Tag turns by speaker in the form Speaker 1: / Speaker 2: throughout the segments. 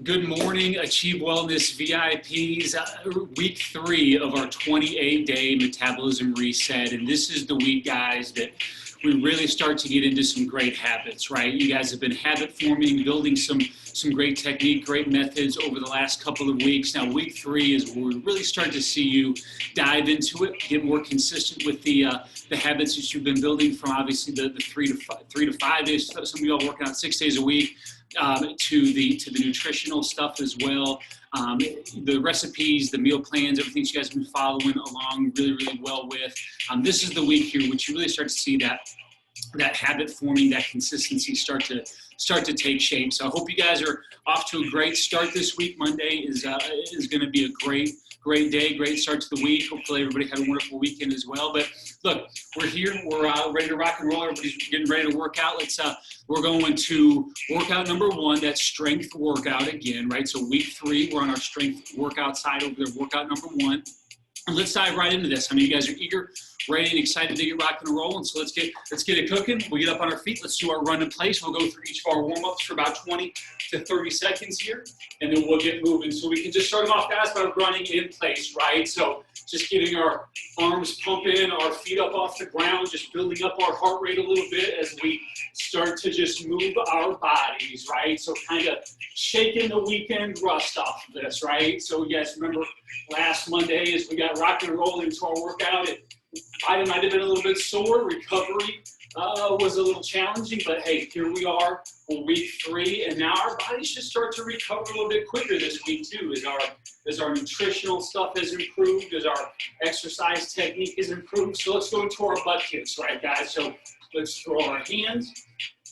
Speaker 1: Good morning, Achieve Wellness VIPs. Week 3 of our 28-day metabolism reset. And this is the week, guys, that we really start to get into some great habits, right? You guys have been habit forming, building some great technique, great methods over the last couple of weeks. Now, week 3 is where we really start to see you dive into it, get more consistent with the habits that you've been building from obviously the 3 to 5 days. Some of y'all working out 6 days a week. To the nutritional stuff as well, the recipes, the meal plans, everything you guys have been following along really well with. This is the week here which you really start to see that habit forming, that consistency start to take shape. So I hope you guys are off to a great start this week. Monday is going to be a great day, great start to the week. Hopefully everybody had a wonderful weekend as well. But look, we're here. We're ready to rock and roll. Everybody's getting ready to work out. We're going to workout number 1, that strength workout again, right? So week 3, we're on our strength workout side over there, workout number 1. And let's dive right into this. I mean, you guys are eager, ready, and excited to get rocking and rolling. So let's get it cooking. We'll get up on our feet. Let's do our run in place. We'll go through each of our warm-ups for about 20 to 30 seconds here, and then we'll get moving. So we can just start them off, guys, by running in place, right? So just getting our arms pumping, our feet up off the ground, just building up our heart rate a little bit as we start to just move our bodies, right? So kind of shaking the weekend rust off of this, right? So you guys remember last Monday as we got rocking and rolling into our workout, it might have been a little bit sore. Recovery was a little challenging, but hey, here we are for week 3, and now our bodies should start to recover a little bit quicker this week too, as our nutritional stuff has improved, as our exercise technique has improved. So let's go into our butt kicks, right, guys? So let's throw our hands,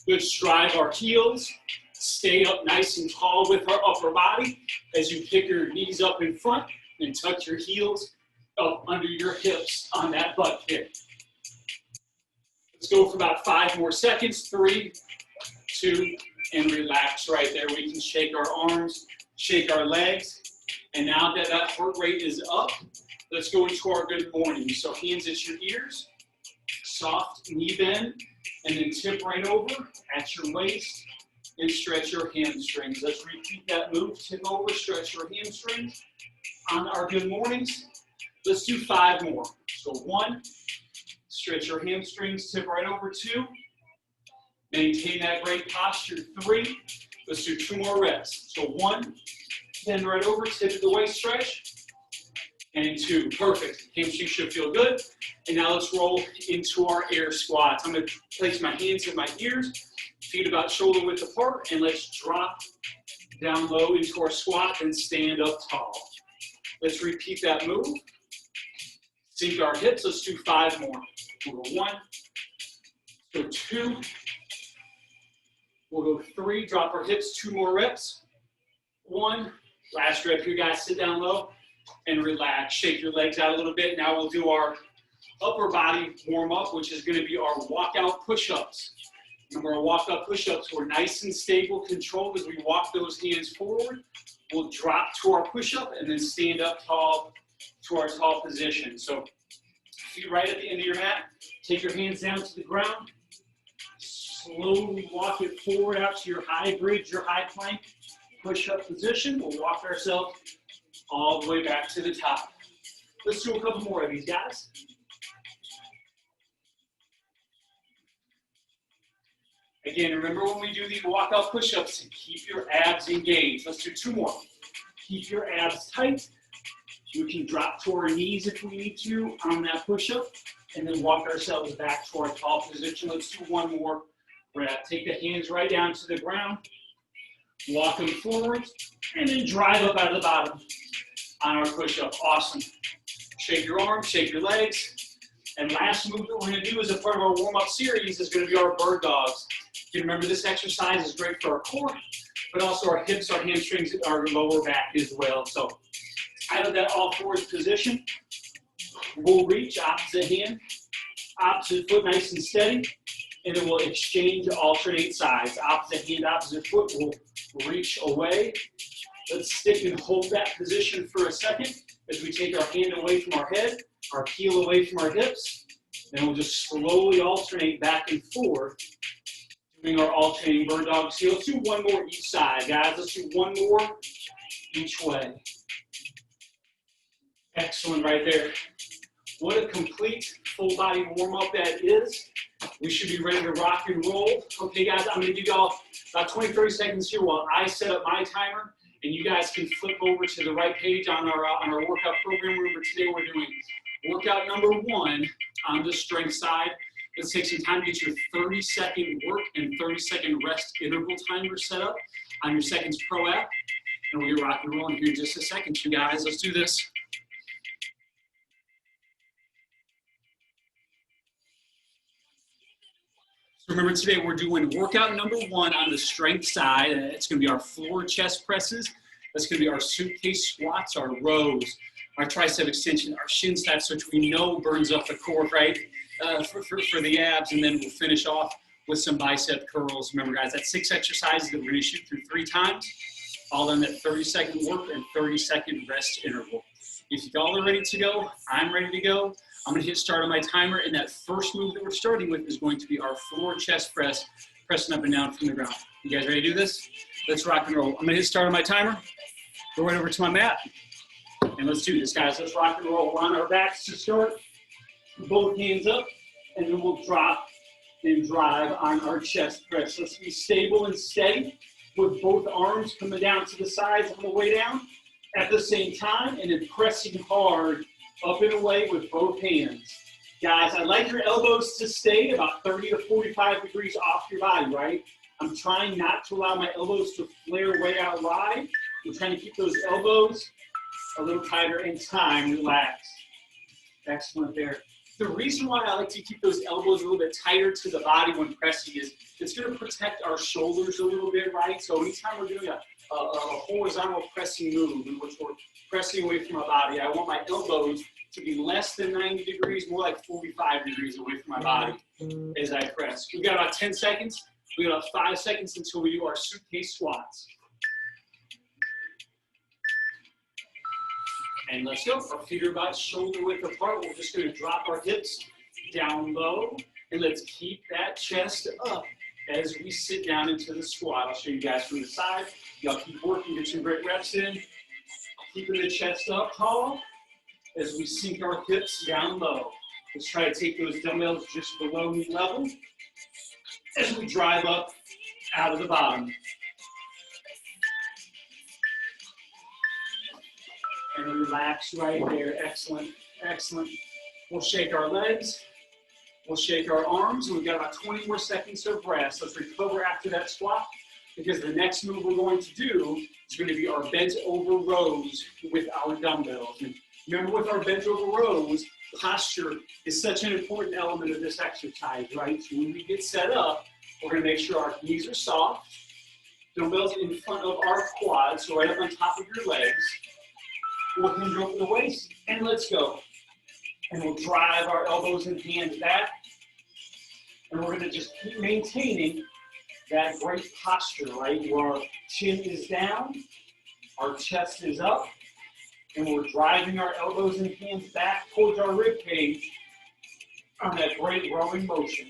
Speaker 1: let's drive our heels, stay up nice and tall with our upper body as you kick your knees up in front and tuck your heels up under your hips on that butt kick. Let's go for about 5 more seconds. 3, 2, and relax right there. We can shake our arms, shake our legs. And now that heart rate is up, let's go into our good morning. So hands at your ears, soft knee bend, and then tip right over at your waist and stretch your hamstrings. Let's repeat that move. Tip over, stretch your hamstrings on our good mornings. Let's do 5 more. So 1, stretch your hamstrings, tip right over. 2, maintain that great posture. 3, let's do 2 more reps. So 1, bend right over, tip of the waist stretch, and 2. Perfect. Hamstring should feel good. And now let's roll into our air squats. I'm going to place my hands in my ears, feet about shoulder width apart, and let's drop down low into our squat and stand up tall. Let's repeat that move. Sink our hips. Let's do 5 more. We'll go 1, go 2, we'll go 3, drop our hips, 2 more reps. 1, last rep here, guys, sit down low and relax. Shake your legs out a little bit. Now we'll do our upper body warm up, which is going to be our walkout push-ups. Remember, our walkout push-ups, we're nice and stable, controlled as we walk those hands forward. We'll drop to our push-up and then stand up tall to our tall position. So feet right at the end of your mat. Take your hands down to the ground. Slowly walk it forward out to your high bridge, your high plank push-up position. We'll walk ourselves all the way back to the top. Let's do a couple more of these, guys. Again, remember when we do these walkout push-ups to keep your abs engaged. Let's do 2 more. Keep your abs tight. We can drop to our knees if we need to on that push-up, and then walk ourselves back to our tall position. Let's do 1 more rep. Take the hands right down to the ground, walk them forward, and then drive up out of the bottom on our push-up. Awesome. Shake your arms, shake your legs. And last move that we're going to do as a part of our warm-up series is going to be our bird dogs. You remember this exercise is great for our core, but also our hips, our hamstrings, our lower back as well. So out of that all-fours position, we'll reach opposite hand, opposite foot nice and steady, and then we'll exchange, alternate sides. Opposite hand, opposite foot, we'll reach away. Let's stick and hold that position for a second as we take our hand away from our head, our heel away from our hips, and we'll just slowly alternate back and forth Doing our alternating bird dog. So let's do one more each side, guys. Let's do one more each way. Excellent right there. What a complete full body warm up that is. We should be ready to rock and roll. Okay, guys, I'm going to give y'all about 20, 30 seconds here while I set up my timer, and you guys can flip over to the right page on our workout program. Remember, today we're doing workout number 1 on the strength side. Let's take some time to get your 30-second work and 30-second rest interval timer set up on your Seconds Pro app. And we'll get rock and rolling here in just a second, you guys. Let's do this. So remember, today we're doing workout number 1 on the strength side. It's going to be our floor chest presses. That's going to be our suitcase squats, our rows, our tricep extension, our shin slaps, which we know burns up the core, right? For the abs, and then we'll finish off with some bicep curls. Remember, guys, that's 6 exercises that we're going to shoot through 3 times, all in that 30-second work and 30-second rest interval. If y'all are ready to go, I'm ready to go. I'm going to hit start on my timer, and that first move that we're starting with is going to be our floor chest press, pressing up and down from the ground. You guys ready to do this? Let's rock and roll. I'm going to hit start on my timer, go right over to my mat, and let's do this, guys. Let's rock and roll. We're on our backs to start. Both hands up, and then we'll drop and drive on our chest press. Let's be stable and steady with both arms coming down to the sides on the way down at the same time, and then pressing hard up and away with both hands. Guys, I'd like your elbows to stay about 30 to 45 degrees off your body, right? I'm trying not to allow my elbows to flare way out wide. I'm trying to keep those elbows a little tighter in time. Relax. Excellent there. The reason why I like to keep those elbows a little bit tighter to the body when pressing is it's going to protect our shoulders a little bit, right? So anytime we're doing a horizontal pressing move in which we're pressing away from our body, I want my elbows to be less than 90 degrees, more like 45 degrees away from my body as I press. We've got about 10 seconds. We've got about 5 seconds until we do our suitcase squats. And let's go. Our feet are about shoulder width apart. We're just going to drop our hips down low. And let's keep that chest up as we sit down into the squat. I'll show you guys from the side. Y'all keep working, get some great reps in. Keeping the chest up tall as we sink our hips down low. Let's try to take those dumbbells just below knee level as we drive up out of the bottom. And relax right there. Excellent, excellent. We'll shake our legs. We'll shake our arms. We've got about 20 more seconds of rest. Let's recover after that squat, because the next move we're going to do is going to be our bent over rows with our dumbbells. And remember, with our bent over rows, posture is such an important element of this exercise, right? So when we get set up, we're going to make sure our knees are soft, dumbbells in front of our quads, so right up on top of your legs. We'll hinge over the waist, and let's go. And we'll drive our elbows and hands back. And we're going to just keep maintaining that great posture, right? Where our chin is down, our chest is up, and we're driving our elbows and hands back towards our rib cage on that great rowing motion.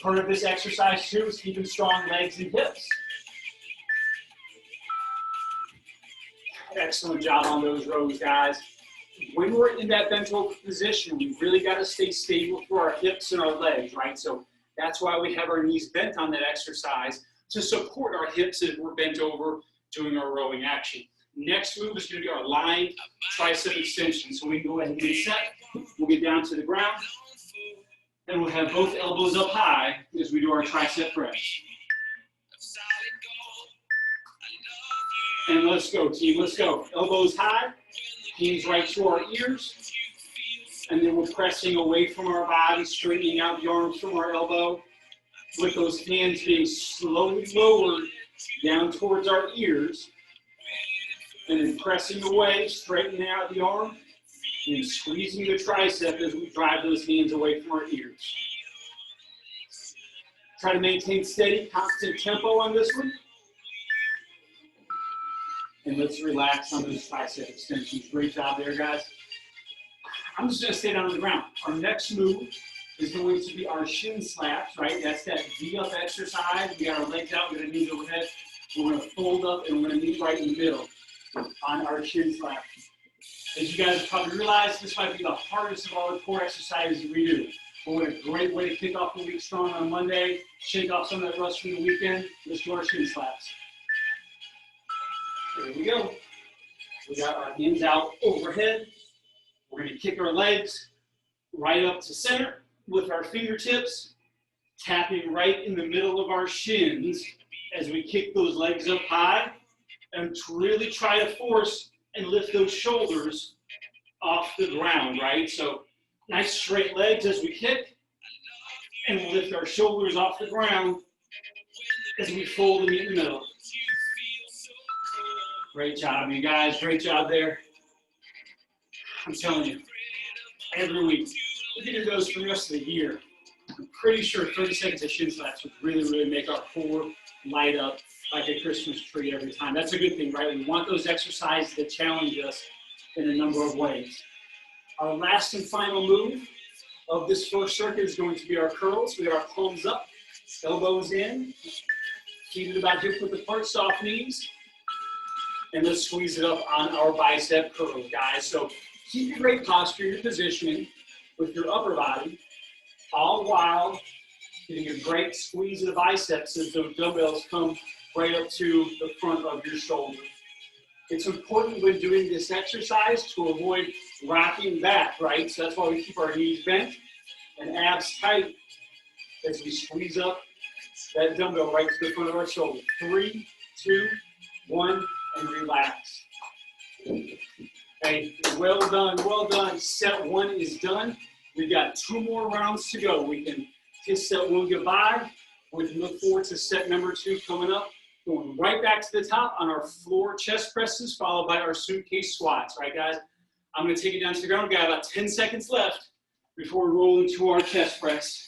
Speaker 1: Part of this exercise, too, is keeping strong legs and hips. Excellent job on those rows, guys. When we're in that bent over position, we really got to stay stable for our hips and our legs, right? So that's why we have our knees bent on that exercise, to support our hips as we're bent over doing our rowing action. Next move is going to be our lying tricep extension. So we can go ahead and get set. We'll get down to the ground, and we'll have both elbows up high as we do our tricep press. And let's go, team, let's go. Elbows high, hands right to our ears. And then we're pressing away from our body, straightening out the arms from our elbow, with those hands being slowly lowered down towards our ears. And then pressing away, straightening out the arm, and squeezing the tricep as we drive those hands away from our ears. Try to maintain steady, constant tempo on this one. And let's relax on those tricep extensions. Great job there, guys. I'm just going to stay down on the ground. Our next move is going to be our shin slaps, right? That's that V-up exercise. We got our legs out, we're gonna knees overhead. We're gonna fold up and we're gonna meet right in the middle on our shin slaps. As you guys probably realize, this might be the hardest of all the core exercises we do. But what a great way to kick off the week strong on Monday, shake off some of that rust from the weekend. Let's do our shin slaps. There we go. We got our hands out overhead. We're gonna kick our legs right up to center with our fingertips, tapping right in the middle of our shins as we kick those legs up high, and to really try to force and lift those shoulders off the ground, right? So nice straight legs as we kick, and we'll lift our shoulders off the ground as we fold and meet in the middle. Great job, you guys. Great job there. I'm telling you, every week, we can do those for the rest of the year. I'm pretty sure 30 seconds of shin slaps would really, really make our core light up like a Christmas tree every time. That's a good thing, right? We want those exercises that challenge us in a number of ways. Our last and final move of this first circuit is going to be our curls. We got our palms up, elbows in, feet at about hip width apart, soft knees. And let's squeeze it up on our bicep curls, guys. So keep your great posture, your positioning with your upper body, all while getting a great squeeze of the biceps as those dumbbells come right up to the front of your shoulder. It's important when doing this exercise to avoid rocking back, right? So that's why we keep our knees bent and abs tight as we squeeze up that dumbbell right to the front of our shoulder. 3, 2, 1, and relax. Okay, well done, well done. Set 1 is done. We've got 2 more rounds to go. We can kiss set 1 goodbye. We can look forward to set number 2 coming up. Going right back to the top on our floor chest presses, followed by our suitcase squats. All right, guys? I'm going to take it down to the ground. We've got about 10 seconds left before we roll into our chest press.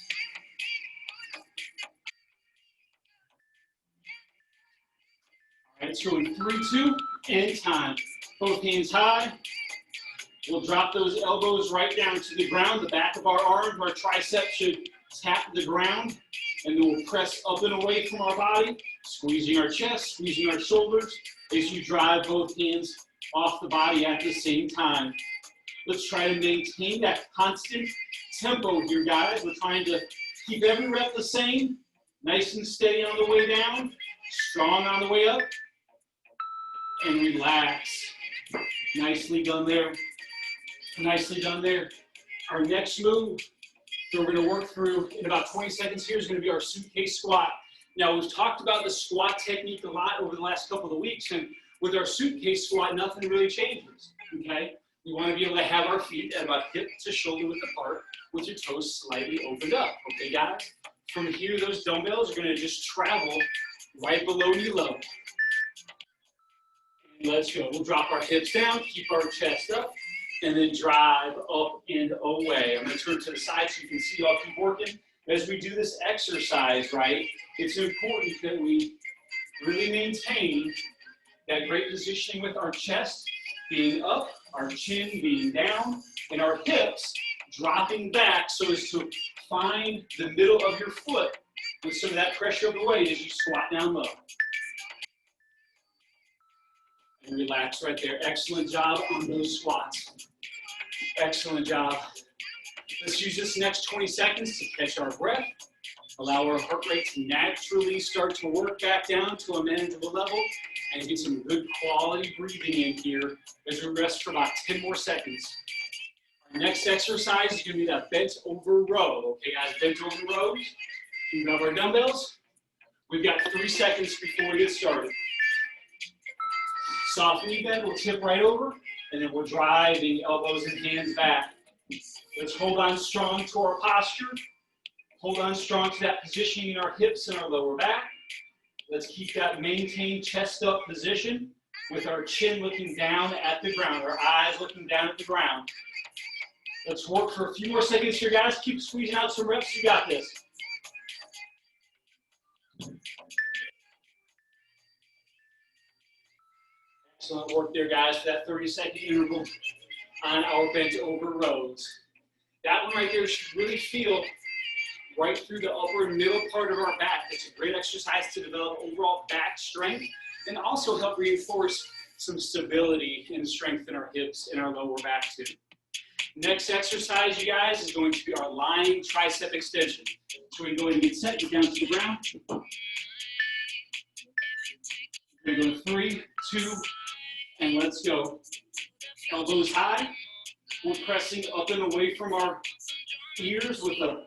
Speaker 1: All right, so in 3, 2, and time. Both hands high. We'll drop those elbows right down to the ground. The back of our arms, our triceps should tap the ground. And then we'll press up and away from our body, squeezing our chest, squeezing our shoulders as you drive both hands off the body at the same time. Let's try to maintain that constant tempo here, guys. We're trying to keep every rep the same, nice and steady on the way down, strong on the way up, and relax. Nicely done there. Nicely done there. Our next move that we're going to work through in about 20 seconds here is going to be our suitcase squat. Now, we've talked about the squat technique a lot over the last couple of weeks, and with our suitcase squat, nothing really changes, okay? We want to be able to have our feet at about hip to shoulder width apart with your toes slightly opened up, okay, guys? From here, those dumbbells are going to just travel right below knee level. And let's go. We'll drop our hips down, keep our chest up, and then drive up and away. I'm going to turn to the side so you can see I'll keep working. As we do this exercise, right, it's important that we really maintain that great positioning with our chest being up, our chin being down, and our hips dropping back so as to find the middle of your foot with some of that pressure of the weight as you squat down low. And relax right there. Excellent job on those squats. Excellent job. Let's use this next 20 seconds to catch our breath. Allow our heart rate to naturally start to work back down to a manageable level and get some good quality breathing in here as we rest for about 10 more seconds. Our next exercise is going to be that bent over row. Okay, guys, bent over rows. We grab our dumbbells. We've got 3 seconds before we get started. Soft knee bend, we'll tip right over, and then we'll drive the elbows and hands back. Let's hold on strong to our posture. Hold on strong to that positioning in our hips and our lower back. Let's keep that maintained chest up position with our chin looking down at the ground, our eyes looking down at the ground. Let's work for a few more seconds here, guys. Keep squeezing out some reps. You got this. Excellent work there, guys, for that 30-second interval on our bent over rows. That one right there should really feel right through the upper and middle part of our back. It's a great exercise to develop overall back strength and also help reinforce some stability and strength in our hips and our lower back too. Next exercise, you guys, is going to be our lying tricep extension. So we're going to get set, get down to the ground. We're going to go 3, 2, and let's go. Elbows high. We're pressing up and away from our ears with a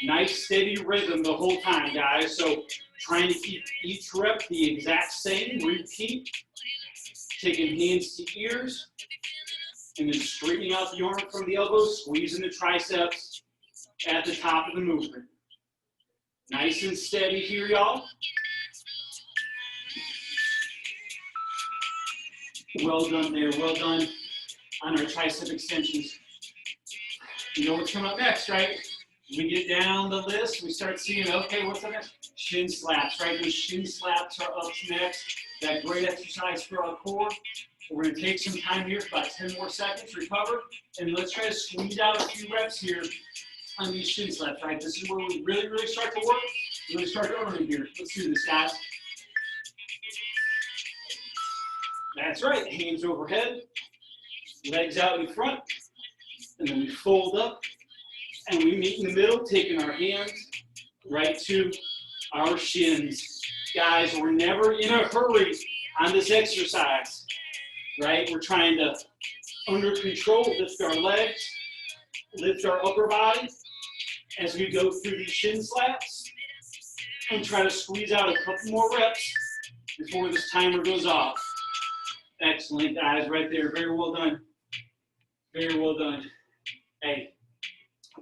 Speaker 1: nice steady rhythm the whole time, guys. So trying to keep each rep the exact same. Repeat. Taking hands to ears. And then straightening out the arm from the elbows, squeezing the triceps at the top of the movement. Nice and steady here, y'all. Well done there, well done on our tricep extensions. You know what's coming up next, right? We get down the list, we start seeing, okay, what's up next? Shin slaps, right? Those shin slaps are up next. That great exercise for our core. We're going to take some time here, about 10 more seconds, recover, and let's try to squeeze out a few reps here on these shin slaps, right? This is where we really, really start to work. Really start to earn it here. Let's do this, guys. That's right, hands overhead, legs out in front, and then we fold up, and we meet in the middle, taking our hands right to our shins. Guys, we're never in a hurry on this exercise. Right? We're trying to, under control, lift our legs, lift our upper body as we go through these shin slaps and try to squeeze out a couple more reps before this timer goes off. Excellent, guys, right there. Very well done. Very well done. Hey,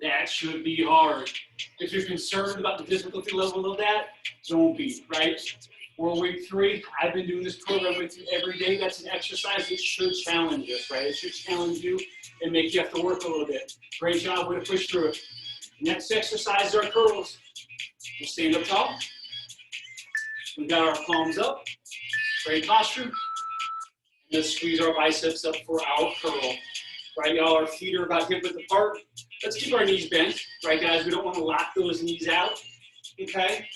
Speaker 1: that should be hard. If you're concerned about the difficulty level of that, don't be, right? We're week 3. I've been doing this program with you every day. That's an exercise that should challenge us, right? It should challenge you and make you have to work a little bit. Great job, way to push through it. Next exercise is our curls. We'll stand up tall. We've got our palms up. Great posture. Let's squeeze our biceps up for our curl. Right, y'all, our feet are about hip width apart. Let's keep our knees bent. Right, guys, we don't want to lock those knees out. Okay?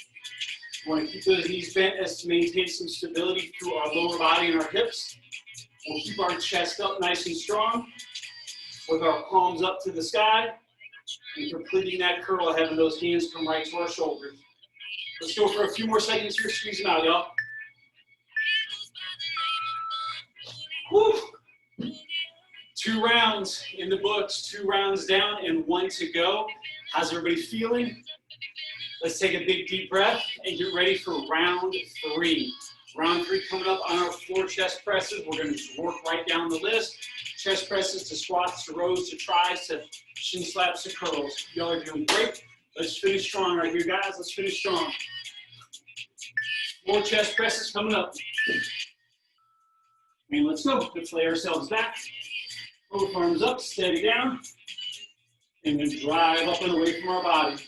Speaker 1: We want to keep those knees bent as to maintain some stability through our lower body and our hips. We'll keep our chest up nice and strong with our palms up to the sky and completing that curl, having those hands come right to our shoulders. Let's go for a few more seconds here. Squeeze them out, y'all. Woo. 2 rounds in the books, 2 rounds down and 1 to go. How's everybody feeling? Let's take a big deep breath and get ready for round 3. Round 3 coming up on our floor chest presses. We're going to just work right down the list. Chest presses to squats to rows to tries to shin slaps to curls. Y'all are doing great. Let's finish strong right here, guys. Let's finish strong. More chest presses coming up. And let's go. Let's lay ourselves back. Both arms up, steady down. And then drive up and away from our body.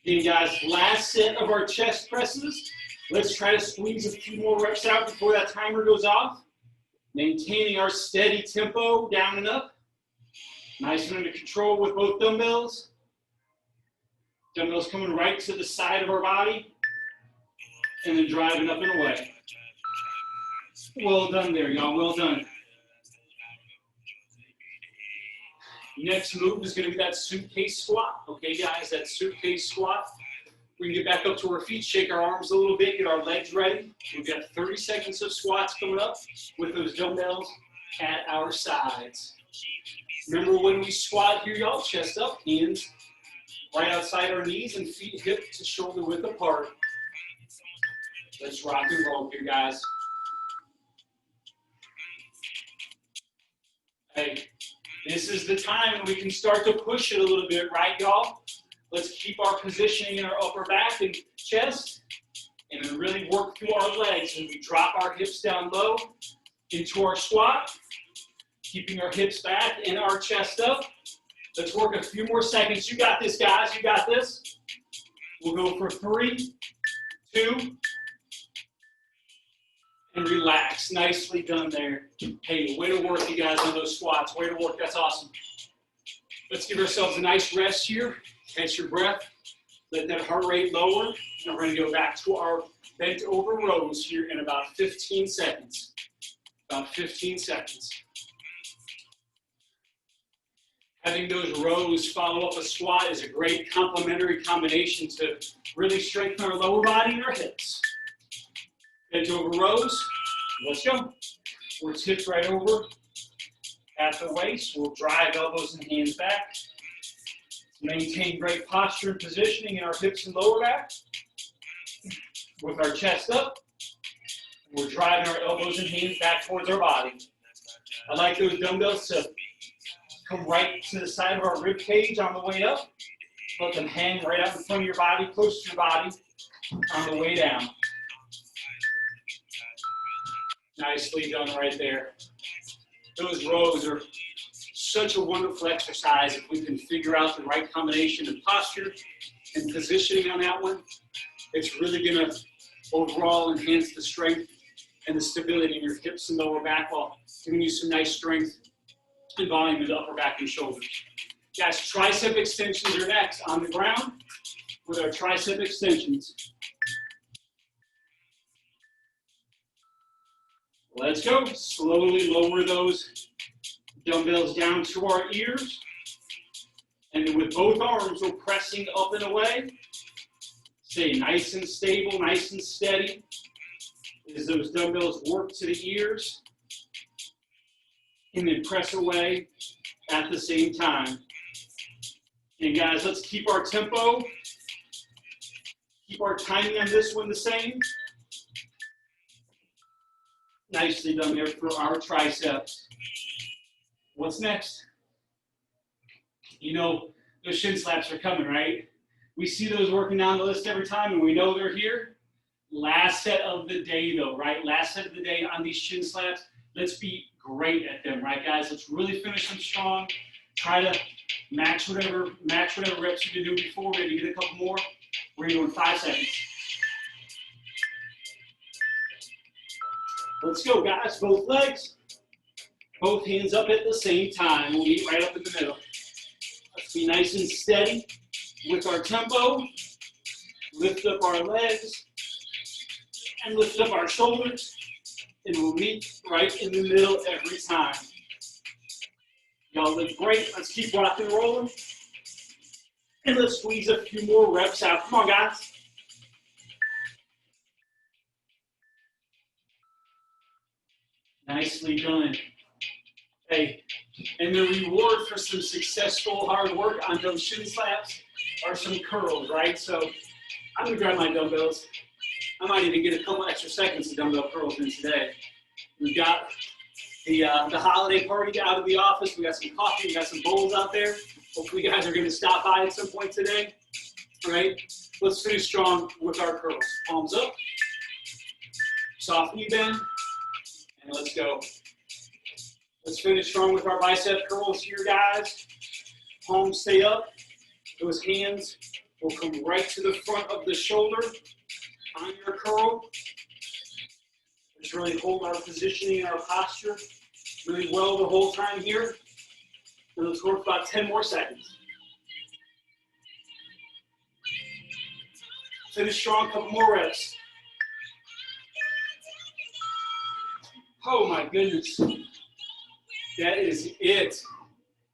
Speaker 1: Okay, guys, last set of our chest presses. Let's try to squeeze a few more reps out before that timer goes off. Maintaining our steady tempo down and up. Nice and under control with both dumbbells. Dumbbells coming right to the side of our body. And then driving up and away. Well done there, y'all. Well done. Next move is going to be that suitcase squat. Okay, guys, that suitcase squat. We can get back up to our feet, shake our arms a little bit, get our legs ready. We've got 30 seconds of squats coming up with those dumbbells at our sides. Remember when we squat here, y'all, chest up, hands right outside our knees and feet hip to shoulder width apart. Let's rock and roll here, guys. Hey, this is the time when we can start to push it a little bit, right, y'all? Let's keep our positioning in our upper back and chest, and then really work through our legs. And we drop our hips down low into our squat, keeping our hips back and our chest up. Let's work a few more seconds. You got this, guys. You got this. We'll go for 3, 2, and relax. Nicely done there. Hey, way to work, you guys, on those squats. Way to work. That's awesome. Let's give ourselves a nice rest here. Catch your breath. Let that heart rate lower. And we're going to go back to our bent over rows here in about 15 seconds. About 15 seconds. Having those rows follow up a squat is a great complementary combination to really strengthen our lower body and our hips. Bent over rows. Let's go. We're tipped right over at the waist. We'll drive elbows and hands back. Maintain great posture and positioning in our hips and lower back. With our chest up, we're driving our elbows and hands back towards our body. I like those dumbbells to come right to the side of our rib cage on the way up. Let them hang right out in front of your body, close to your body on the way down. Nicely done right there. Those rows are such a wonderful exercise if we can figure out the right combination of posture and positioning on that one. It's really going to overall enhance the strength and the stability in your hips and lower back while giving you some nice strength and volume in the upper back and shoulders. Guys, tricep extensions are next on the ground with our tricep extensions. Let's go. Slowly lower those dumbbells down to our ears. And then with both arms, we're pressing up and away. Stay nice and stable, nice and steady as those dumbbells work to the ears. And then press away at the same time. And guys, let's keep our tempo. Keep our timing on this one the same. Nicely done there for our triceps. What's next? You know, those shin slaps are coming, right? We see those working down the list every time, and we know they're here. Last set of the day, though, right? Last set of the day on these shin slaps. Let's be great at them, right, guys? Let's really finish them strong. Try to match whatever reps you've been doing before. Maybe get a couple more. We're going to go in 5 seconds. Let's go, guys. Both legs. Both hands up at the same time. We'll meet right up in the middle. Let's be nice and steady with our tempo. Lift up our legs and lift up our shoulders. And we'll meet right in the middle every time. Y'all look great. Let's keep rocking and rolling. And let's squeeze a few more reps out. Come on, guys. Nicely done. Hey, and the reward for some successful hard work on those shin slaps are some curls, right? So I'm gonna grab my dumbbells. I might even get a couple extra seconds of dumbbell curls in today. We've got the holiday party out of the office. We got some coffee, we got some bowls out there. Hopefully you guys are gonna stop by at some point today, all right? Let's finish strong with our curls. Palms up, soft knee bend, and let's go. Let's finish strong with our bicep curls here, guys. Palms stay up. Those hands will come right to the front of the shoulder on your curl. Just really hold our positioning and our posture really well the whole time here. And let's work about 10 more seconds. Finish strong, a couple more reps. Oh my goodness. That is it.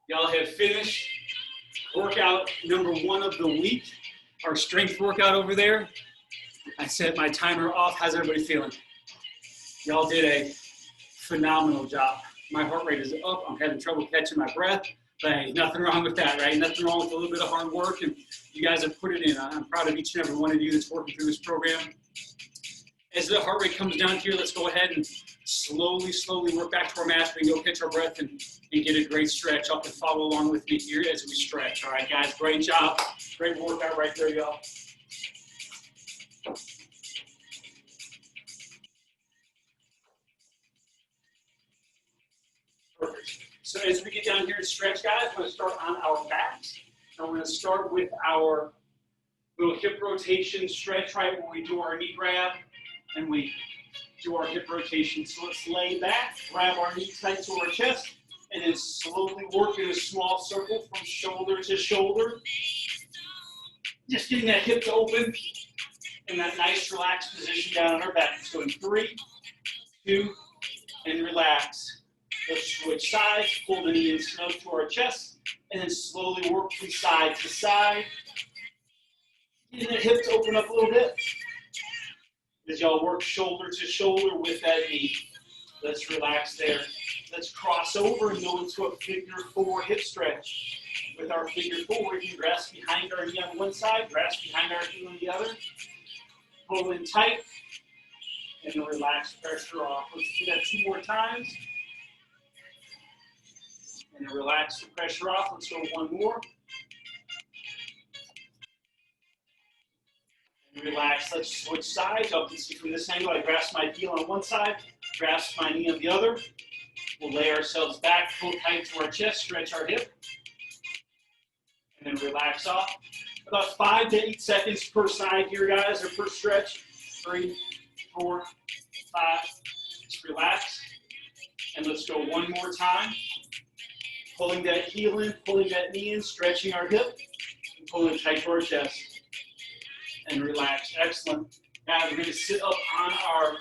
Speaker 1: Y'all have finished workout number 1 of the week, our strength workout over there. I set my timer off. How's everybody feeling? Y'all did a phenomenal job. My heart rate is up. I'm having trouble catching my breath, but hey, nothing wrong with that, right? Nothing wrong with a little bit of hard work, and you guys have put it in. I'm proud of each and every one of you that's working through this program. As the heart rate comes down here, let's go ahead and slowly work back to our mat. We can go catch our breath and get a great stretch. Y'all can follow along with me here as we stretch. All right, guys, great job. Great workout right there, y'all. Perfect. So as we get down here and stretch, guys, I'm going to start on our backs. I'm going to start with our little hip rotation stretch, right, where we do our knee grab and we do our hip rotation. So let's lay back, grab our knee tight to our chest, and then slowly work in a small circle from shoulder to shoulder. Just getting that hip to open in that nice relaxed position down on our back. Let's go in 3, 2, and relax. Let's switch sides, pull the knee in snug to our chest, and then slowly work from side to side. Getting that hip to open up a little bit. As y'all work shoulder to shoulder with that knee. Let's relax there. Let's cross over and go into a figure 4 hip stretch. With our figure 4, we can grasp behind our knee on one side, grasp behind our knee on the other. Pull in tight, and then relax, pressure off. Let's do that 2 more times. And then relax the pressure off. Let's go 1 more. And relax. Let's switch sides. You can see from this angle, I grasp my heel on one side, grasp my knee on the other. We'll lay ourselves back, pull tight to our chest, stretch our hip. And then relax off. About 5 to 8 seconds per side here, guys, or per stretch. 3, 4, 5. Just relax. And let's go 1 more time. Pulling that heel in, pulling that knee in, stretching our hip, and pulling tight to our chest. And relax. Excellent. Now we're going to sit up on our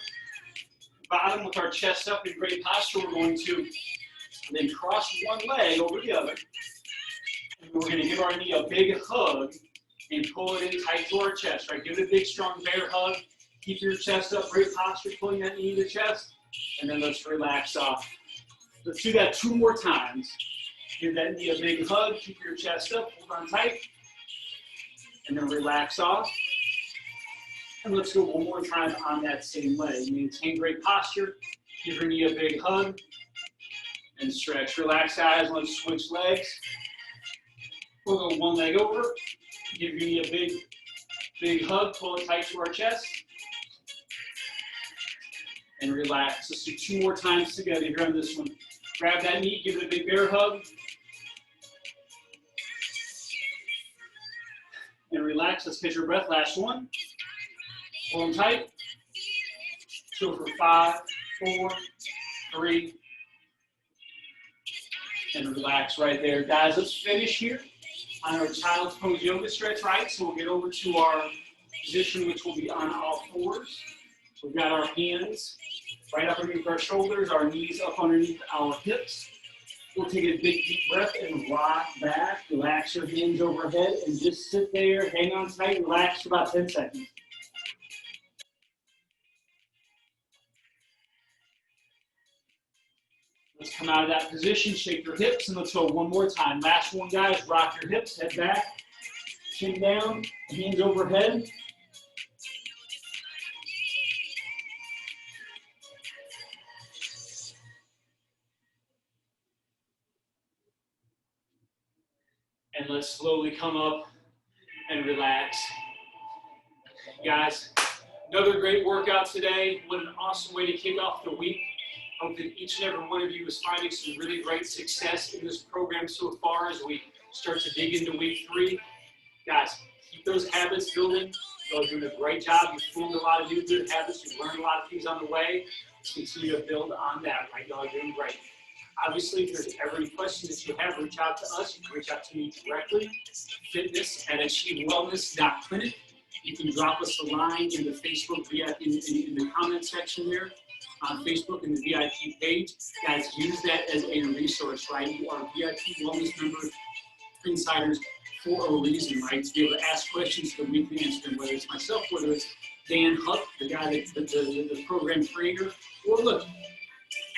Speaker 1: bottom with our chest up in great posture. We're going to then cross one leg over the other. And we're going to give our knee a big hug and pull it in tight to our chest, right? Give it a big, strong bear hug. Keep your chest up, great posture, pulling that knee to the chest. And then let's relax off. Let's do that 2 more times. Give that knee a big hug, keep your chest up, hold on tight. And then relax off. And let's go 1 more time on that same leg. Maintain great posture. Give your knee a big hug. And stretch. Relax, guys. Let's switch legs. We'll go 1 leg over. Give your knee a big hug. Pull it tight to our chest. And relax. Let's do 2 more times together here on this one. Grab that knee. Give it a big bear hug. And relax. Let's catch your breath. Last one. Pull them tight. 2 for 5, 4, 3. And relax right there. Guys, let's finish here on our child's pose yoga stretch, right? So we'll get over to our position, which will be on all fours. We've got our hands right up underneath our shoulders, our knees up underneath our hips. We'll take a big deep breath and rock back. Relax your hands overhead and just sit there, hang on tight, relax for about 10 seconds. Let's come out of that position, shake your hips, and let's go 1 more time. Last one, guys. Rock your hips, head back, chin down, hands overhead. And let's slowly come up and relax. Guys, another great workout today. What an awesome way to kick off the week. I hope that each and every one of you is finding some really great success in this program so far as we start to dig into week 3. Guys, keep those habits building. You are doing a great job. You've formed a lot of new good habits. You've learned a lot of things on the way. Let's continue to build on that, right? Y'all are doing great. Obviously, if there's ever any questions that you have, reach out to us. You can reach out to me directly. fitness@achievewellness.clinic. You can drop us a line in the Facebook in the comment section there on Facebook in the VIP page. Guys, use that as a resource, right? You are VIP Wellness members, insiders for a reason, right? To be able to ask questions so that we can answer them, whether it's myself, whether it's Dan Huck, the guy that the program creator, or look,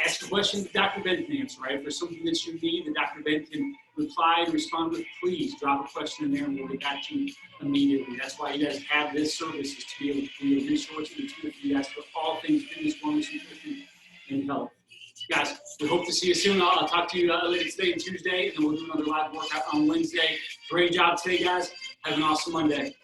Speaker 1: ask a question that Dr. Ben can answer, right? If there's something that you need that Dr. Ben can reply and respond with, please drop a question in there and we'll get back to you immediately. That's why you guys have this service, is to be able to be a resource and to you guys for all things fitness, wellness, nutrition, and health. Guys, we hope to see you soon. I'll talk to you later today and Tuesday, and then we'll do another live workout on Wednesday. Great job today, guys. Have an awesome Monday.